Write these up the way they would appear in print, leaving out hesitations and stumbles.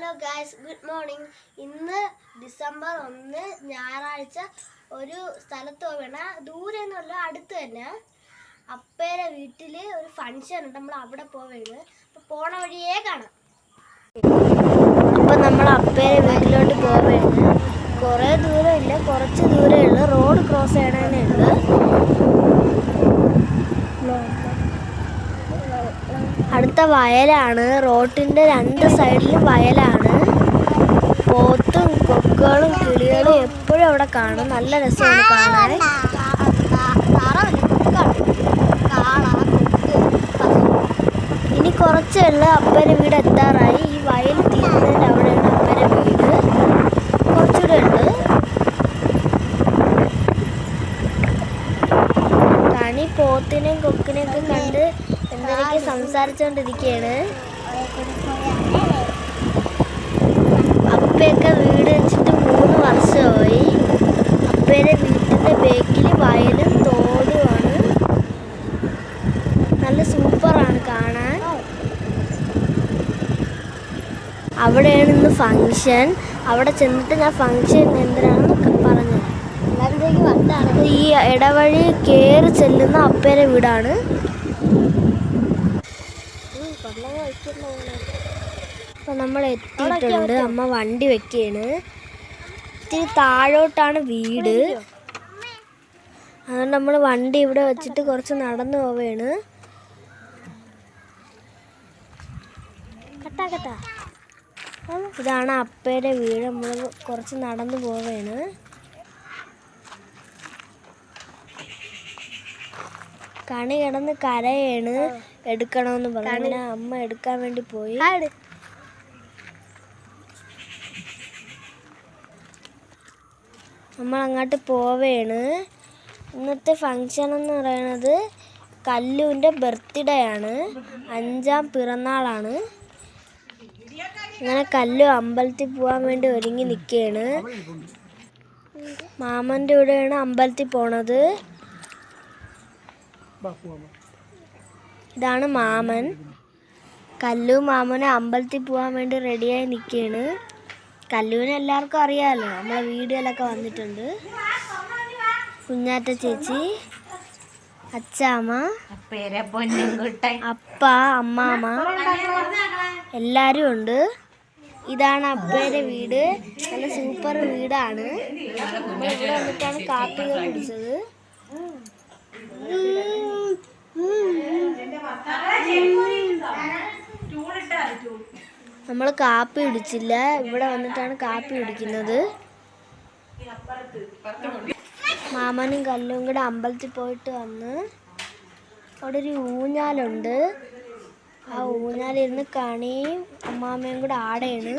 Hello guys, good morning. ഇന്ന് December 1 ഞായറാഴ്ച ഒരു സ്ഥലത്ത് പോവുകയാണ്. ദൂരെയൊന്നുമല്ല, അടുത്ത് തന്നെ. അപ്പേരെ വീട്ടിൽ ഒരു ഫംഗ്ഷൻ ഉണ്ട്, നമ്മൾ അവിടെ പോവുകയാണ്. അപ്പോൾ പോണ വഴിയേ കാണാം. അപ്പം നമ്മൾ അപ്പേരെ വീട്ടിലോട്ട് പോവുകയാണ്. കുറേ ദൂരമില്ല, കുറച്ച് ദൂരമേ ഉള്ളൂ. റോഡ് ക്രോസ് ചെയ്യണേ ഉള്ളൂ. അടുത്ത വയലാണ്. റോഡിൻ്റെ രണ്ട് സൈഡിലും വയലാണ്. പോത്തും കൊക്കുകളും കിളികളും എപ്പോഴും അവിടെ കാണും. നല്ല രസമാണ് കാണാൻ. ഇനി കുറച്ചുള്ള അപ്പേരെ വീട് എത്താറായി. ഈ വയൽ തീരുന്നതിൻ്റെ അവിടെയാണ് അപ്പേരെ വീട്. കുറച്ചുകൂടെ ഉണ്ട്. കണി പോത്തിനെയും കൊക്കിനെയൊക്കെ കണ്ട് എന്തൊക്കെ സംസാരിച്ചുകൊണ്ടിരിക്കുകയാണ്. അപ്പയൊക്കെ വീട് വെച്ചിട്ട് 3 വർഷമായി. അപ്പയുടെ വീട്ടിൻ്റെ ബേക്കിൽ വയലും തോടുമാണ്. നല്ല സൂപ്പറാണ് കാണാൻ. അവിടെയാണ് ഇന്ന് ഫംഗ്ഷൻ. അവിടെ ചെന്നിട്ട് ഞാൻ ഫംഗ്ഷൻ എന്തിനാണെന്ന് പറഞ്ഞു. ഈ ഇടവഴി കയറി ചെല്ലുന്ന അപ്പയുടെ വീടാണ്. അപ്പം നമ്മൾ എത്തിയിട്ടുണ്ട്. അമ്മ വണ്ടി വെക്കുകയാണ്. ഇത്തിരി താഴോട്ടാണ് വീട്. അതുകൊണ്ട് നമ്മൾ വണ്ടി ഇവിടെ വെച്ചിട്ട് കുറച്ച് നടന്നു പോവുകയാണ്. ഇതാണ് അപ്പയുടെ വീട്. നമ്മൾ കുറച്ച് നടന്നു പോവുകയാണ്. കണി കിടന്ന് കരയാണ്, എടുക്കണമെന്ന് പറഞ്ഞു. അങ്ങനെ അമ്മ എടുക്കാൻ വേണ്ടി പോയി. നമ്മൾ അങ്ങോട്ട് പോവുകയാണ്. ഇന്നത്തെ ഫംഗ്ഷൻ എന്ന് പറയുന്നത് കല്ലുവിൻ്റെ ബർത്ത്ഡേ ആണ്. 5ാം പിറന്നാളാണ്. അങ്ങനെ കല്ലു അമ്പലത്തിൽ പോകാൻ വേണ്ടി ഒരുങ്ങി നിൽക്കുകയാണ്. മാമൻ്റെ കൂടെയാണ് അമ്പലത്തിൽ പോണത്. ഇതാണ് മാമൻ. കല്ലു മാമനെ അമ്പലത്തിൽ പോകാൻ വേണ്ടി റെഡിയായി നിൽക്കുകയാണ്. കല്ലുവിനെ എല്ലാവർക്കും അറിയാമല്ലോ, നമ്മളെ വീഡിയോയിലൊക്കെ വന്നിട്ടുണ്ട്. കുഞ്ഞാറ്റ ചേച്ചി, അച്ചാമ്മ, അപ്പ, അമ്മാമ്മ എല്ലാവരും ഉണ്ട്. ഇതാണ് അപ്പയുടെ വീട്. നല്ല സൂപ്പർ വീടാണ്. നമ്മളിവിടെ വന്നിട്ടാണ് കാപ്പി കുടിച്ചത്. നമ്മൾ കാപ്പി കുടിച്ചില്ല, ഇവിടെ വന്നിട്ടാണ് കാപ്പി കുടിക്കുന്നത്. മാമനും കല്ലും കൂടെ അമ്പലത്തിൽ പോയിട്ട് വന്ന് അവിടെ ഒരു ഊഞ്ഞാലുണ്ട്. ആ ഊഞ്ഞാലിരുന്ന് കണിയും അമ്മാമ്മയും കൂടെ ആടെയാണ്.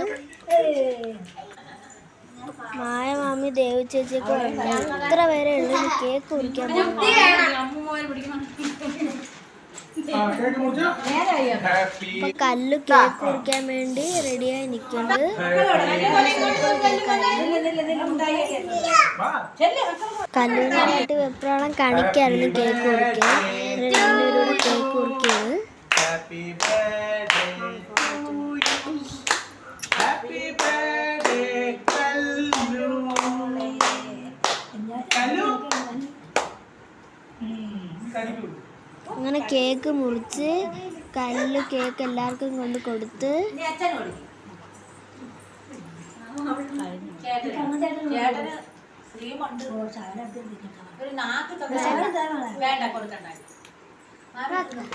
മായ മാമി ദേവി ചേച്ചിയൊക്കെ വന്നു. ഇത്ര പേരെ ഉള്ളു. കേക്ക് കുറിക്കാൻ പോകുന്നു. അപ്പൊ കല്ലു കേക്ക് കുറിക്കാൻ വേണ്ടി റെഡിയായി നിൽക്കുന്നുണ്ട്. കല്ലുവിനായിട്ട് വെപ്രാളം കണിക്കായിരുന്നു കേക്ക് കുറിക്കാൻ. രണ്ടുപേരും കേക്ക് കുറിക്കാണ്. അങ്ങനെ കേക്ക് മുറിച്ച് കല്ല് കേക്ക് എല്ലാവർക്കും കൊണ്ട് കൊടുത്ത്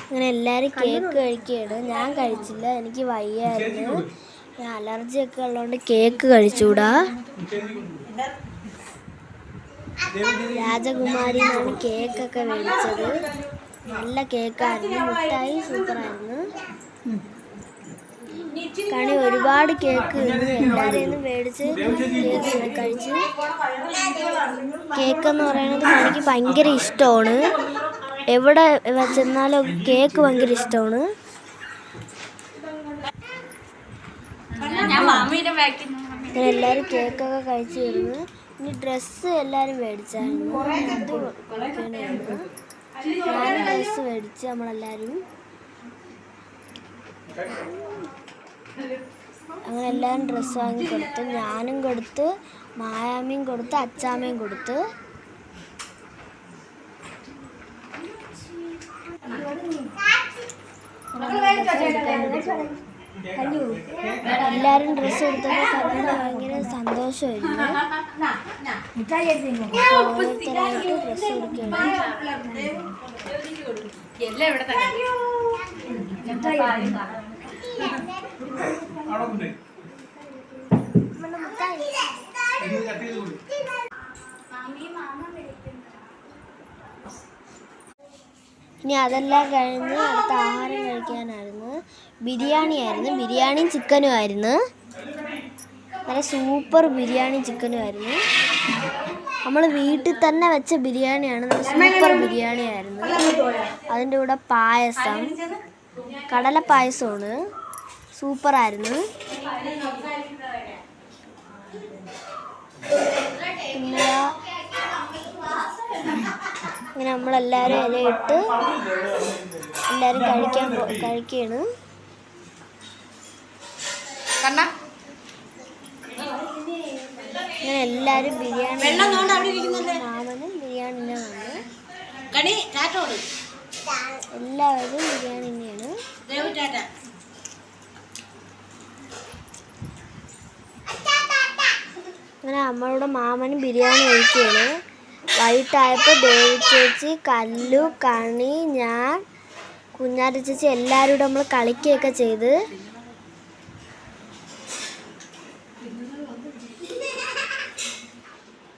അങ്ങനെ എല്ലാവരും കേക്ക് കഴിക്കുകയാണ്. ഞാൻ കഴിച്ചില്ല, എനിക്ക് വയ്യായിരുന്നു. ഞാൻ അലർജിയൊക്കെ ഉള്ളതുകൊണ്ട് കേക്ക് കഴിച്ചുകൂടാ. രാജകുമാരിന്നാണ് കേക്കൊക്കെ മേടിച്ചത്. നല്ല കേക്കായിരുന്നു. മിഠായി സൂപ്പറായിരുന്നു. കണി ഒരുപാട് കേക്ക് എല്ലാവരെയും മേടിച്ച് കേക്ക് കഴിച്ച്. കേക്കെന്ന് പറയുന്നത് കണിക്ക് ഭയങ്കര ഇഷ്ടമാണ്. എവിടെ ചെന്നാലും കേക്ക് ഭയങ്കര ഇഷ്ടമാണ്. എല്ലാവരും കേക്കൊക്കെ കഴിച്ച് വരുന്നു. ഇനി ഡ്രസ്സ് എല്ലാവരും മേടിച്ചായിരുന്നു. അത് കൊടുക്കാനായിരുന്നു. ഞാൻ ഡ്രസ്സ് മേടിച്ച് നമ്മളെല്ലാവരും. അങ്ങനെ എല്ലാവരും ഡ്രസ്സ് വാങ്ങി കൊടുത്ത്, ഞാനും കൊടുത്ത്, മായാമ്മയും കൊടുത്ത്, അച്ചാമ്മയും കൊടുത്ത്. എല്ലാവരും ഡ്രസ്സ് എടുത്തപ്പോൾ കല്ലിന് ഭയങ്കര സന്തോഷമായിരുന്നു. ഓരോരുത്തരായിട്ട് ഡ്രസ്സ് കൊടുക്കുകയാണ്. ഇനി അതെല്ലാം കഴിഞ്ഞ് അടുത്ത ആഹാരം കഴിക്കാനായിരുന്നു. ബിരിയാണിയായിരുന്നു. ബിരിയാണിയും ചിക്കനും ആയിരുന്നു. നല്ല സൂപ്പർ ബിരിയാണി ചിക്കനും ആയിരുന്നു. നമ്മൾ വീട്ടിൽ തന്നെ വെച്ച ബിരിയാണിയാണ്. നല്ല സൂപ്പർ ബിരിയാണി ആയിരുന്നു. അതിൻ്റെ കൂടെ പായസം, കടല പായസമാണ്. സൂപ്പറായിരുന്നു. പിന്നെ ഇങ്ങനെ നമ്മളെല്ലാവരും ഇലയിട്ട് എല്ലാവരും കഴിക്കുകയാണ്. ഇങ്ങനെ എല്ലാവരും ബിരിയാണി, മാമനും ബിരിയാണി വന്നു. എല്ലാവരും ബിരിയാണി തന്നെയാണ്. അങ്ങനെ നമ്മളുടെ മാമനും ബിരിയാണി കഴിക്കുകയാണ്. വൈകിട്ടായപ്പോൾ ദേവി ചേച്ചി, കല്ലു, കണി, ഞാൻ, കുഞ്ഞാറ്റ ചേച്ചി എല്ലാവരും കൂടെ നമ്മൾ കളിക്കുകയൊക്കെ ചെയ്ത്.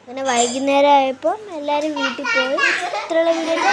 അങ്ങനെ വൈകുന്നേരം ആയപ്പോൾ എല്ലാവരും വീട്ടിൽ പോയി. ഇത്രയുള്ള വീഡിയോ